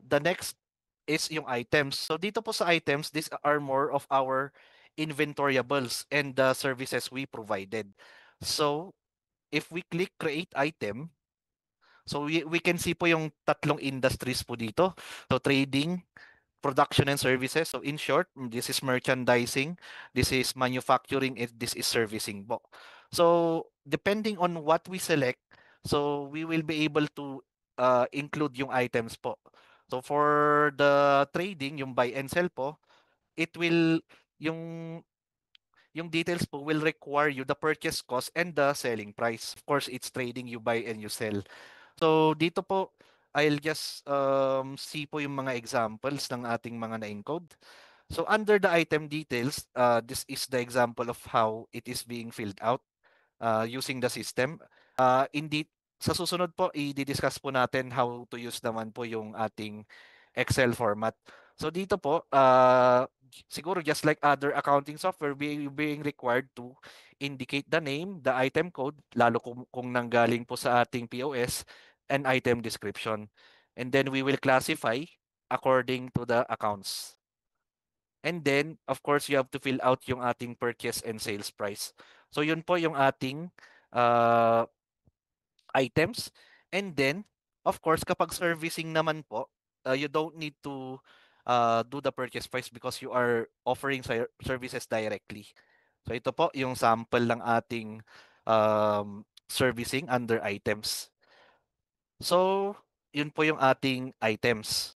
the next is yung items. So dito po sa items, these are more of our inventoryables and the services we provided. So if we click create item, so we can see po yung tatlong industries po dito. So trading, production and services. So in short, this is merchandising, this is manufacturing, and this is servicing po. So depending on what we select, so we will be able to include yung items po. So for the trading, yung buy and sell po, it will yung yung details po will require you the purchase cost and the selling price. Of course, it's trading, you buy and you sell. So dito po, I'll just see po yung mga examples ng ating mga na-encode. So under the item details, this is the example of how it is being filled out using the system. Indeed, sa susunod po, i-discuss po natin how to use naman po yung ating Excel format. So dito po, siguro just like other accounting software, being required to indicate the name, the item code, lalo kung nanggaling po sa ating POS, and item description. And then we will classify according to the accounts. And then, of course, you have to fill out yung ating purchase and sales price. So yun po yung ating uh, items. And then, of course, kapag servicing naman po, you don't need to do the purchase price because you are offering services directly. So ito po yung sample ng ating servicing under items. So, yun po yung ating items.